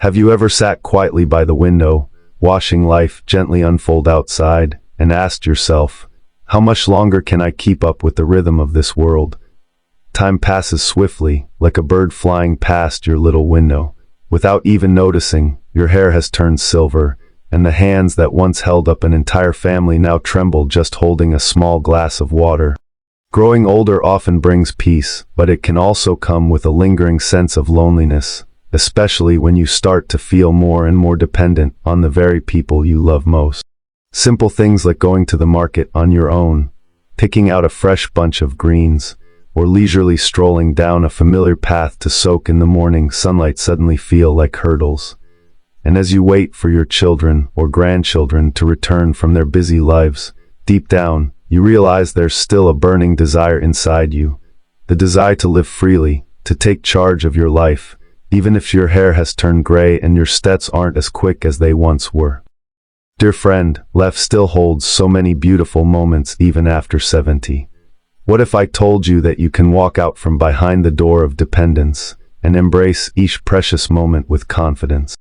Have you ever sat quietly by the window, watching life gently unfold outside, and asked yourself, how much longer can I keep up with the rhythm of this world? Time passes swiftly, like a bird flying past your little window. Without even noticing, your hair has turned silver, and the hands that once held up an entire family now tremble just holding a small glass of water. Growing older often brings peace, but it can also come with a lingering sense of loneliness, especially when you start to feel more and more dependent on the very people you love most. Simple things like going to the market on your own, picking out a fresh bunch of greens, or leisurely strolling down a familiar path to soak in the morning sunlight suddenly feel like hurdles. And as you wait for your children or grandchildren to return from their busy lives, deep down, you realize there's still a burning desire inside you. The desire to live freely, to take charge of your life, even if your hair has turned gray and your steps aren't as quick as they once were. Dear friend, life still holds so many beautiful moments even after 70. What if I told you that you can walk out from behind the door of dependence and embrace each precious moment with confidence?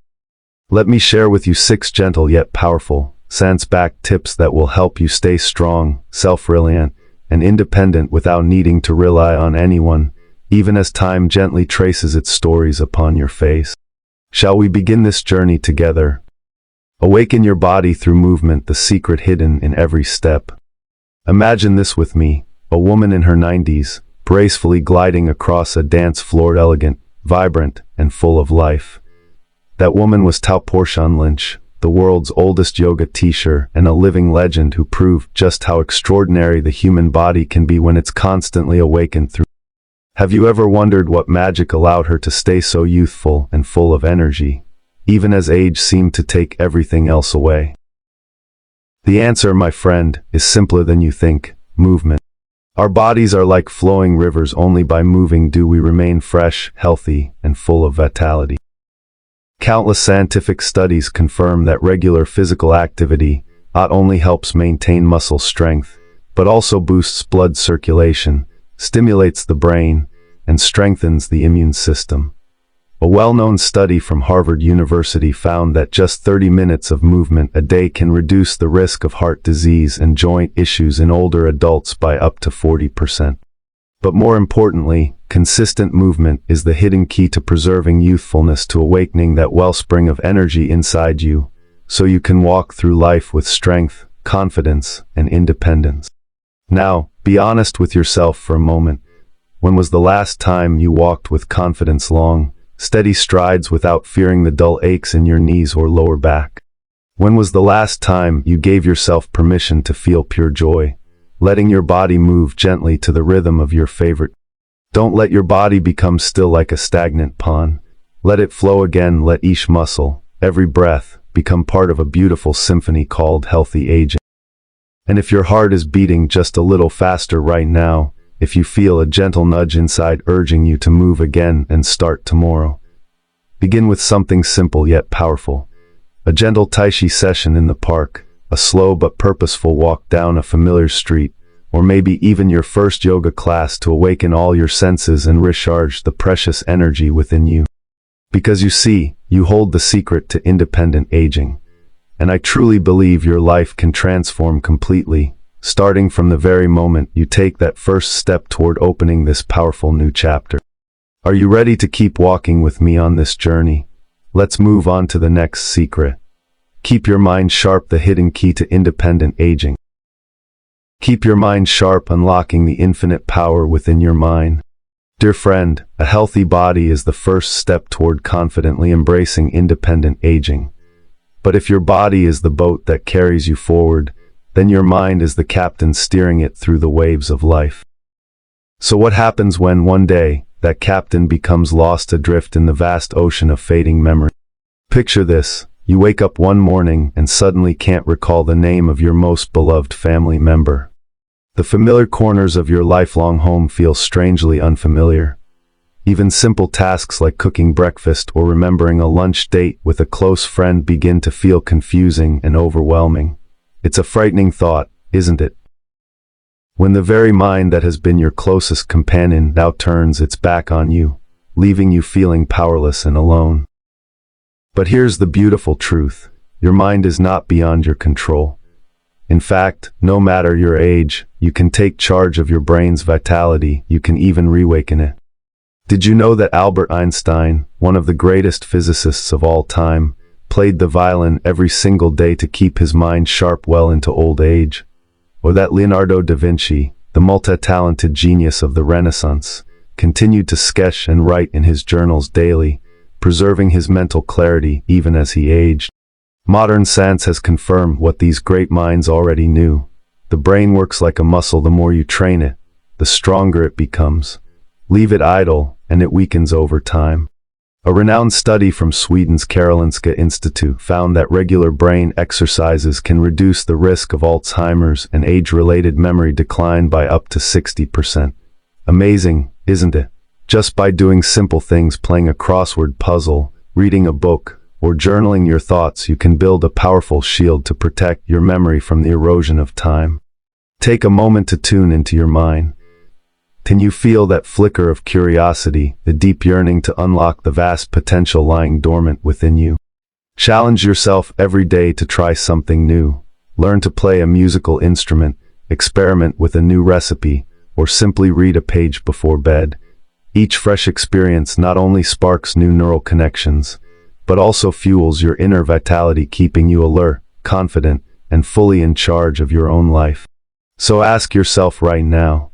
Let me share with you 6 gentle yet powerful, science-backed tips that will help you stay strong, self-reliant, and independent without needing to rely on anyone, even as time gently traces its stories upon your face. Shall we begin this journey together? Awaken your body through movement, the secret hidden in every step. Imagine this with me, a woman in her 90s, gracefully gliding across a dance floor, elegant, vibrant, and full of life. That woman was Tao Porchon Lynch, the world's oldest yoga teacher and a living legend who proved just how extraordinary the human body can be when it's constantly awakened through. Have you ever wondered what magic allowed her to stay so youthful and full of energy, even as age seemed to take everything else away? The answer, my friend, is simpler than you think: movement. Our bodies are like flowing rivers. Only by moving do we remain fresh, healthy, and full of vitality. Countless scientific studies confirm that regular physical activity not only helps maintain muscle strength, but also boosts blood circulation, stimulates the brain, and strengthens the immune system. A well-known study from Harvard University found that just 30 minutes of movement a day can reduce the risk of heart disease and joint issues in older adults by up to 40%. But more importantly, consistent movement is the hidden key to preserving youthfulness, to awakening that wellspring of energy inside you, so you can walk through life with strength, confidence, and independence. Now, be honest with yourself for a moment. When was the last time you walked with confidence, long, steady strides without fearing the dull aches in your knees or lower back? When was the last time you gave yourself permission to feel pure joy, letting your body move gently to the rhythm of your favorite? Don't let your body become still like a stagnant pond. Let it flow again. Let each muscle, every breath, become part of a beautiful symphony called healthy aging. And if your heart is beating just a little faster right now, if you feel a gentle nudge inside urging you to move again and start tomorrow, begin with something simple yet powerful. A gentle Tai Chi session in the park, a slow but purposeful walk down a familiar street, or maybe even your first yoga class to awaken all your senses and recharge the precious energy within you. Because you see, you hold the secret to independent aging. And I truly believe your life can transform completely, starting from the very moment you take that first step toward opening this powerful new chapter. Are you ready to keep walking with me on this journey? Let's move on to the next secret. Keep your mind sharp, the hidden key to independent aging. Keep your mind sharp, unlocking the infinite power within your mind. Dear friend, a healthy body is the first step toward confidently embracing independent aging. But if your body is the boat that carries you forward, then your mind is the captain steering it through the waves of life. So what happens when one day, that captain becomes lost adrift in the vast ocean of fading memory? Picture this: you wake up one morning and suddenly can't recall the name of your most beloved family member. The familiar corners of your lifelong home feel strangely unfamiliar. Even simple tasks like cooking breakfast or remembering a lunch date with a close friend begin to feel confusing and overwhelming. It's a frightening thought, isn't it? When the very mind that has been your closest companion now turns its back on you, leaving you feeling powerless and alone. But here's the beautiful truth. Your mind is not beyond your control. In fact, no matter your age, you can take charge of your brain's vitality. You can even reawaken it. Did you know that Albert Einstein, one of the greatest physicists of all time, played the violin every single day to keep his mind sharp well into old age? Or that Leonardo da Vinci, the multi-talented genius of the Renaissance, continued to sketch and write in his journals daily, preserving his mental clarity even as he aged? Modern science has confirmed what these great minds already knew. The brain works like a muscle. The more you train it, the stronger it becomes. Leave it idle, and it weakens over time. A renowned study from Sweden's Karolinska Institute found that regular brain exercises can reduce the risk of Alzheimer's and age-related memory decline by up to 60%. Amazing, isn't it? Just by doing simple things, playing a crossword puzzle, reading a book, or journaling your thoughts, you can build a powerful shield to protect your memory from the erosion of time. Take a moment to tune into your mind. Can you feel that flicker of curiosity, the deep yearning to unlock the vast potential lying dormant within you? Challenge yourself every day to try something new. Learn to play a musical instrument, experiment with a new recipe, or simply read a page before bed. Each fresh experience not only sparks new neural connections, but also fuels your inner vitality, keeping you alert, confident, and fully in charge of your own life. So ask yourself right now,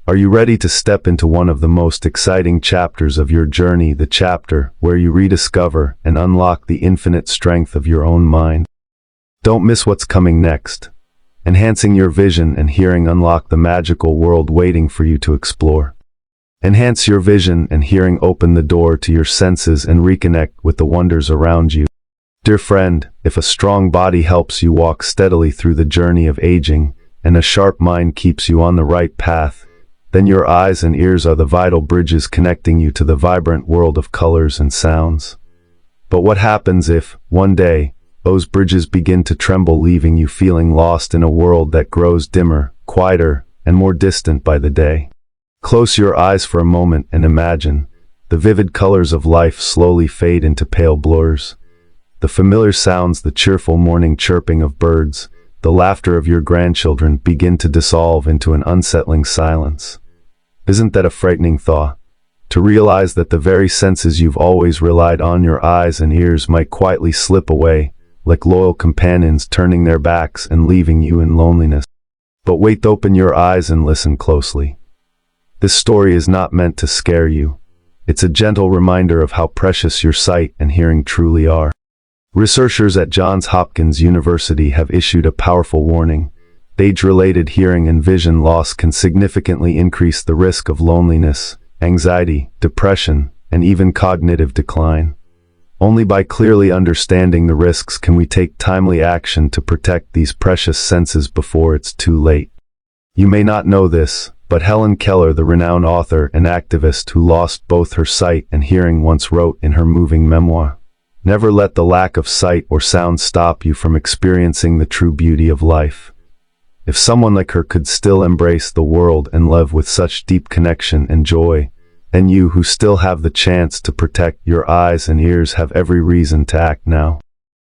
are you ready to step into one of the most exciting chapters of your journey, the chapter where you rediscover and unlock the infinite strength of your own mind? Don't miss what's coming next. Enhancing your vision and hearing, unlock the magical world waiting for you to explore. Enhance your vision and hearing, open the door to your senses and reconnect with the wonders around you. Dear friend, if a strong body helps you walk steadily through the journey of aging, and a sharp mind keeps you on the right path, then your eyes and ears are the vital bridges connecting you to the vibrant world of colors and sounds. But what happens if, one day, those bridges begin to tremble, leaving you feeling lost in a world that grows dimmer, quieter, and more distant by the day? Close your eyes for a moment and imagine. The vivid colors of life slowly fade into pale blurs. The familiar sounds, the cheerful morning chirping of birds, the laughter of your grandchildren begin to dissolve into an unsettling silence. Isn't that a frightening thought? To realize that the very senses you've always relied on, your eyes and ears, might quietly slip away, like loyal companions turning their backs and leaving you in loneliness. But wait, open your eyes and listen closely. This story is not meant to scare you. It's a gentle reminder of how precious your sight and hearing truly are. Researchers at Johns Hopkins University have issued a powerful warning. Age-related hearing and vision loss can significantly increase the risk of loneliness, anxiety, depression, and even cognitive decline. Only by clearly understanding the risks can we take timely action to protect these precious senses before it's too late. You may not know this, but Helen Keller, the renowned author and activist who lost both her sight and hearing, once wrote in her moving memoir, "Never let the lack of sight or sound stop you from experiencing the true beauty of life." If someone like her could still embrace the world and live with such deep connection and joy, then you, who still have the chance to protect your eyes and ears, have every reason to act now.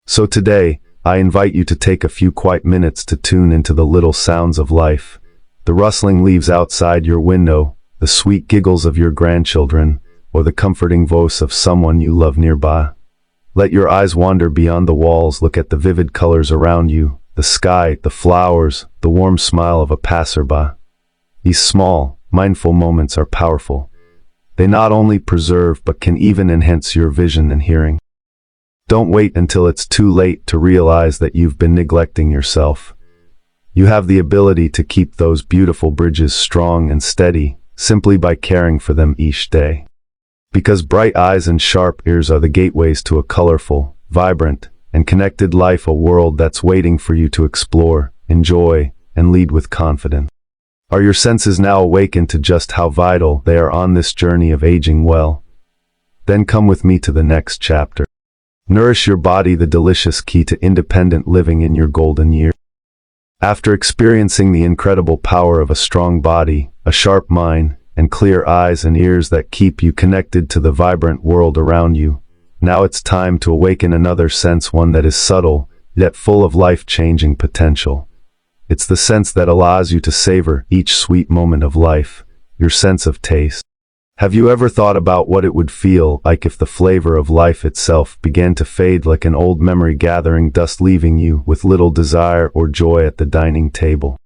So today, I invite you to take a few quiet minutes to tune into the little sounds of life. The rustling leaves outside your window, the sweet giggles of your grandchildren, or the comforting voice of someone you love nearby. Let your eyes wander beyond the walls. Look at the vivid colors around you, the sky, the flowers, the warm smile of a passerby. These small, mindful moments are powerful. They not only preserve but can even enhance your vision and hearing. Don't wait until it's too late to realize that you've been neglecting yourself. You have the ability to keep those beautiful bridges strong and steady simply by caring for them each day. Because bright eyes and sharp ears are the gateways to a colorful, vibrant, and connected life, a world that's waiting for you to explore, enjoy, and lead with confidence. Are your senses now awakened to just how vital they are on this journey of aging well? Then come with me to the next chapter. Nourish your body, the delicious key to independent living in your golden years. After experiencing the incredible power of a strong body, a sharp mind, and clear eyes and ears that keep you connected to the vibrant world around you, Now it's time to awaken another sense, one that is subtle, yet full of life-changing potential. It's the sense that allows you to savor each sweet moment of life, your sense of taste. Have you ever thought about what it would feel like if the flavor of life itself began to fade like an old memory gathering dust, leaving you with little desire or joy at the dining table?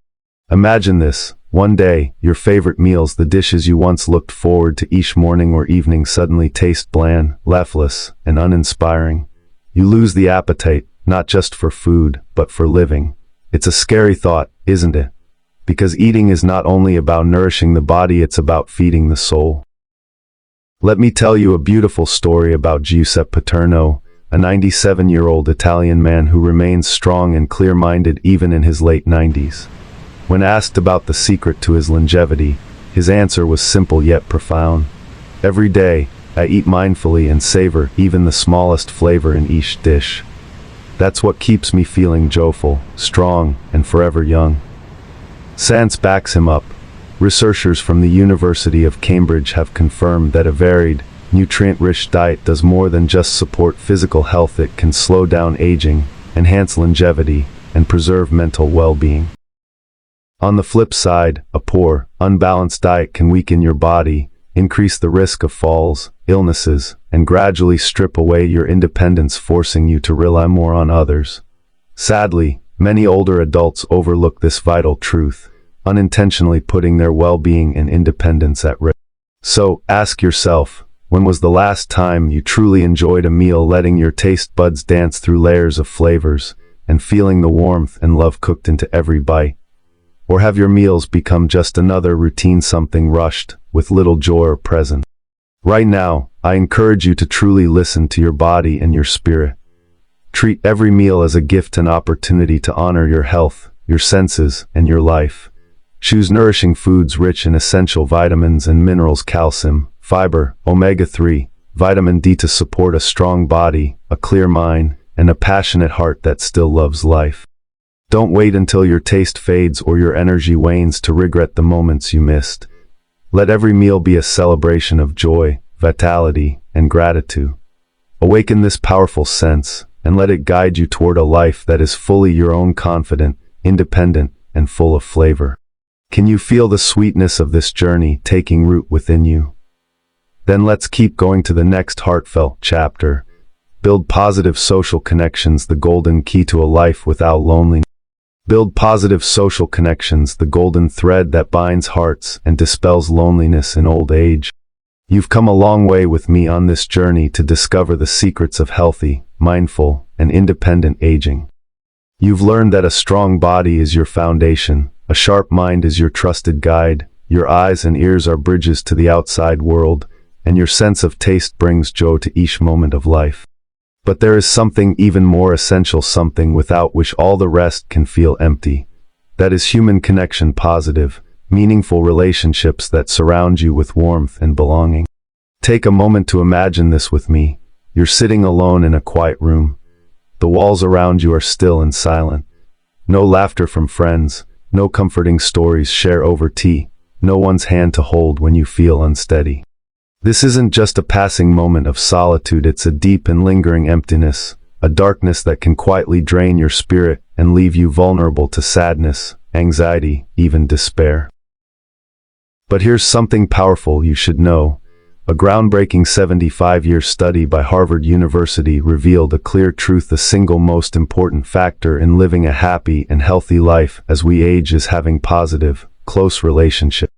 Imagine this. One day, your favorite meals, the dishes you once looked forward to each morning or evening, suddenly taste bland, lifeless, and uninspiring. You lose the appetite, not just for food, but for living. It's a scary thought, isn't it? Because eating is not only about nourishing the body, it's about feeding the soul. Let me tell you a beautiful story about Giuseppe Paterno, a 97-year-old Italian man who remains strong and clear-minded even in his late 90s. When asked about the secret to his longevity, his answer was simple yet profound. Every day, I eat mindfully and savor even the smallest flavor in each dish. That's what keeps me feeling joyful, strong, and forever young. Science backs him up. Researchers from the University of Cambridge have confirmed that a varied, nutrient-rich diet does more than just support physical health. It can slow down aging, enhance longevity, and preserve mental well-being. On the flip side, a poor, unbalanced diet can weaken your body, increase the risk of falls, illnesses, and gradually strip away your independence, forcing you to rely more on others. Sadly, many older adults overlook this vital truth, unintentionally putting their well-being and independence at risk. So, ask yourself, when was the last time you truly enjoyed a meal, letting your taste buds dance through layers of flavors, and feeling the warmth and love cooked into every bite? Or have your meals become just another routine, something rushed, with little joy or presence? Right now, I encourage you to truly listen to your body and your spirit. Treat every meal as a gift, an opportunity to honor your health, your senses, and your life. Choose nourishing foods rich in essential vitamins and minerals, calcium, fiber, omega-3, vitamin D to support a strong body, a clear mind, and a passionate heart that still loves life. Don't wait until your taste fades or your energy wanes to regret the moments you missed. Let every meal be a celebration of joy, vitality, and gratitude. Awaken this powerful sense, and let it guide you toward a life that is fully your own, confident, independent, and full of flavor. Can you feel the sweetness of this journey taking root within you? Then let's keep going to the next heartfelt chapter. Build positive social connections, the golden key to a life without loneliness. Build positive social connections, the golden thread that binds hearts and dispels loneliness in old age. You've come a long way with me on this journey to discover the secrets of healthy, mindful, and independent aging. You've learned that a strong body is your foundation, a sharp mind is your trusted guide, your eyes and ears are bridges to the outside world, and your sense of taste brings joy to each moment of life. But there is something even more essential, something without which all the rest can feel empty. That is human connection, positive, meaningful relationships that surround you with warmth and belonging. Take a moment to imagine this with me. You're sitting alone in a quiet room. The walls around you are still and silent. No laughter from friends, no comforting stories shared over tea, no one's hand to hold when you feel unsteady. This isn't just a passing moment of solitude, it's a deep and lingering emptiness, a darkness that can quietly drain your spirit and leave you vulnerable to sadness, anxiety, even despair. But here's something powerful you should know. A groundbreaking 75-year study by Harvard University revealed a clear truth: the single most important factor in living a happy and healthy life as we age is having positive, close relationships.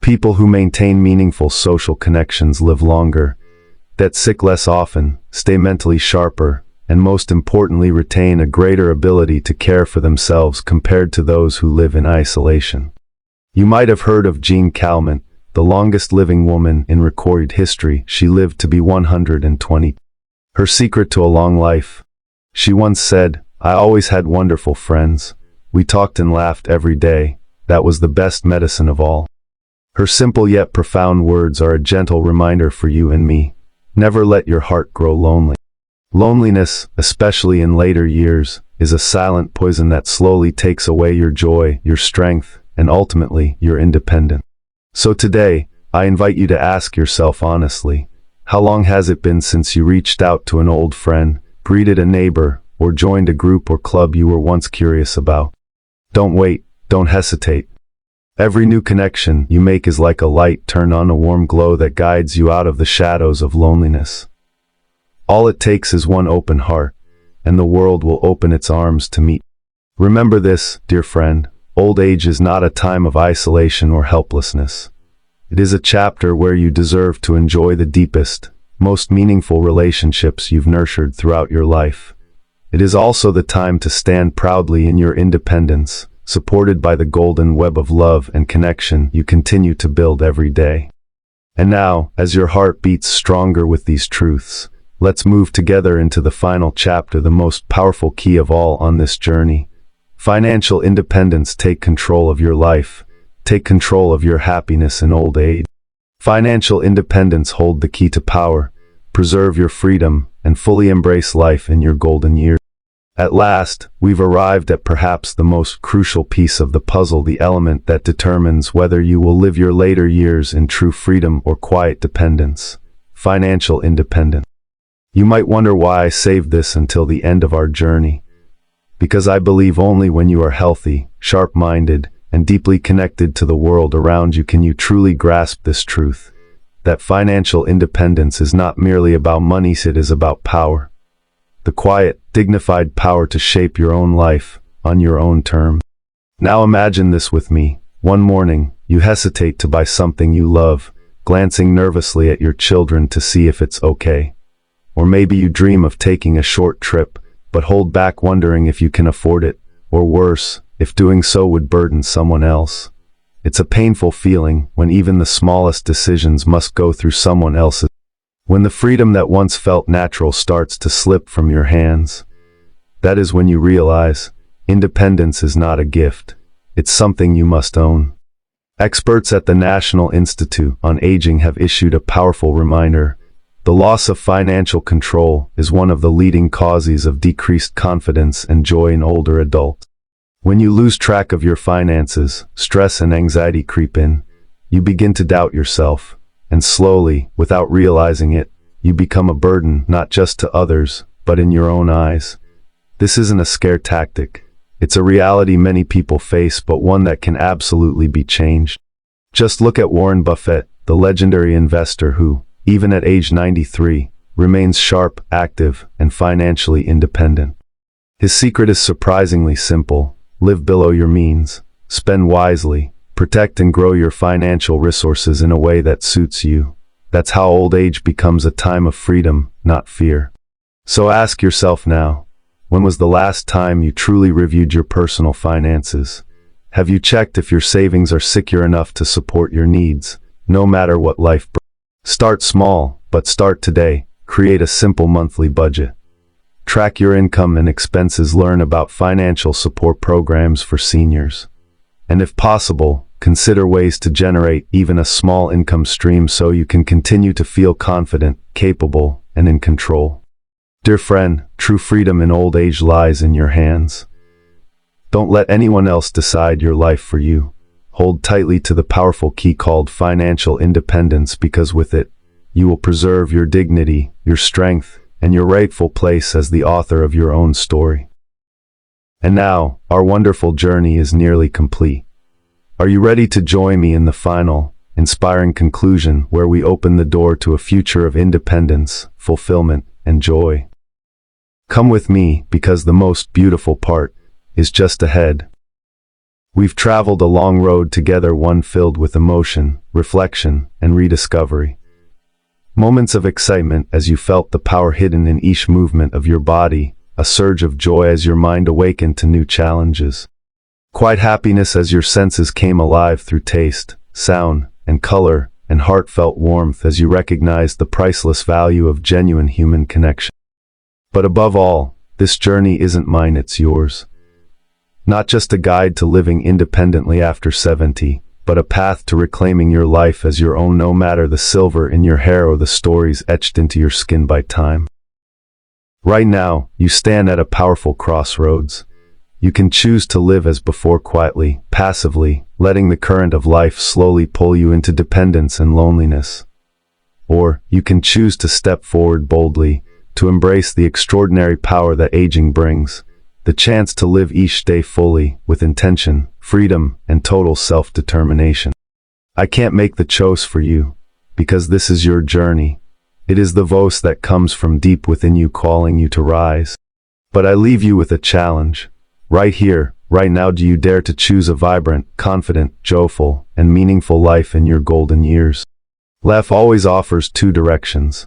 People who maintain meaningful social connections live longer, get sick less often, stay mentally sharper, and most importantly retain a greater ability to care for themselves compared to those who live in isolation. You might have heard of Jean Calment, the longest living woman in recorded history. She lived to be 120. Her secret to a long life? She once said, "I always had wonderful friends. We talked and laughed every day. That was the best medicine of all." Her simple yet profound words are a gentle reminder for you and me. Never let your heart grow lonely. Loneliness, especially in later years, is a silent poison that slowly takes away your joy, your strength, and ultimately, your independence. So today, I invite you to ask yourself honestly, How long has it been since you reached out to an old friend, greeted a neighbor, or joined a group or club you were once curious about? Don't wait, don't hesitate. Every new connection you make is like a light turned on, a warm glow that guides you out of the shadows of loneliness. All it takes is one open heart, and the world will open its arms to meet. Remember this, dear friend, old age is not a time of isolation or helplessness. It is a chapter where you deserve to enjoy the deepest, most meaningful relationships you've nurtured throughout your life. It is also the time to stand proudly in your independence, supported by the golden web of love and connection you continue to build every day. And now, as your heart beats stronger with these truths, let's move together into the final chapter, the most powerful key of all on this journey. Financial independence. Take control of your life. Take control of your happiness in old age. Financial independence. Hold the key to power. Preserve your freedom and fully embrace life in your golden years. At last, we've arrived at perhaps the most crucial piece of the puzzle, the element that determines whether you will live your later years in true freedom or quiet dependence. Financial independence. You might wonder why I saved this until the end of our journey. Because I believe only when you are healthy, sharp-minded, and deeply connected to the world around you can you truly grasp this truth, that financial independence is not merely about money, it is about power. The quiet, dignified power to shape your own life, on your own terms. Now imagine this with me. One morning, you hesitate to buy something you love, glancing nervously at your children to see if it's okay. Or maybe you dream of taking a short trip, but hold back wondering if you can afford it, or worse, if doing so would burden someone else. It's a painful feeling when even the smallest decisions must go through someone else's. When the freedom that once felt natural starts to slip from your hands, that is when you realize independence is not a gift. It's something you must own. Experts at the National Institute on Aging have issued a powerful reminder. The loss of financial control is one of the leading causes of decreased confidence and joy in older adults. When you lose track of your finances, stress and anxiety creep in. You begin to doubt yourself, and slowly, without realizing it, you become a burden not just to others, but in your own eyes. This isn't a scare tactic. It's a reality many people face, but one that can absolutely be changed. Just look at Warren Buffett, the legendary investor who, even at age 93, remains sharp, active, and financially independent. His secret is surprisingly simple. Live below your means, spend wisely, protect and grow your financial resources in a way that suits you. That's how old age becomes a time of freedom, not fear. So ask yourself now, when was the last time you truly reviewed your personal finances? Have you checked if your savings are secure enough to support your needs, no matter what life brings? Start small, but start today. Create a simple monthly budget. Track your income and expenses. Learn about financial support programs for seniors. And if possible, consider ways to generate even a small income stream so you can continue to feel confident, capable, and in control. Dear friend, true freedom in old age lies in your hands. Don't let anyone else decide your life for you. Hold tightly to the powerful key called financial independence, because with it, you will preserve your dignity, your strength, and your rightful place as the author of your own story. And now, our wonderful journey is nearly complete. Are you ready to join me in the final, inspiring conclusion where we open the door to a future of independence, fulfillment, and joy? Come with me, because the most beautiful part is just ahead. We've traveled a long road together, one filled with emotion, reflection, and rediscovery. Moments of excitement as you felt the power hidden in each movement of your body, a surge of joy as your mind awakened to new challenges. Quiet happiness as your senses came alive through taste, sound, and color, and heartfelt warmth as you recognized the priceless value of genuine human connection. But above all, this journey isn't mine, it's yours. Not just a guide to living independently after 70, but a path to reclaiming your life as your own, no matter the silver in your hair or the stories etched into your skin by time. Right now, you stand at a powerful crossroads. You can choose to live as before, quietly, passively, letting the current of life slowly pull you into dependence and loneliness. Or you can choose to step forward boldly, to embrace the extraordinary power that aging brings, the chance to live each day fully, with intention, freedom, and total self-determination. I can't make the choice for you, because this is your journey. It is the voice that comes from deep within you calling you to rise. But I leave you with a challenge. Right here, right now, do you dare to choose a vibrant, confident, joyful, and meaningful life in your golden years? Life always offers two directions.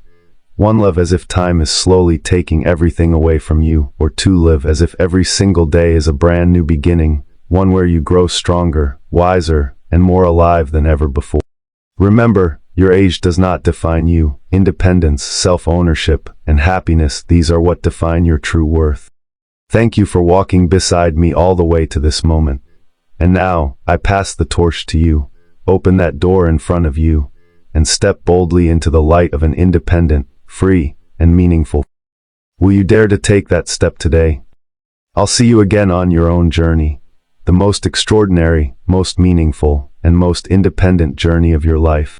One, live as if time is slowly taking everything away from you, or two, live as if every single day is a brand new beginning, one where you grow stronger, wiser, and more alive than ever before. Remember, your age does not define you. Independence, self-ownership, and happiness, these are what define your true worth. Thank you for walking beside me all the way to this moment. And now, I pass the torch to you. Open that door in front of you, and step boldly into the light of an independent, free, and meaningful. Will you dare to take that step today? I'll see you again on your own journey, the most extraordinary, most meaningful, and most independent journey of your life.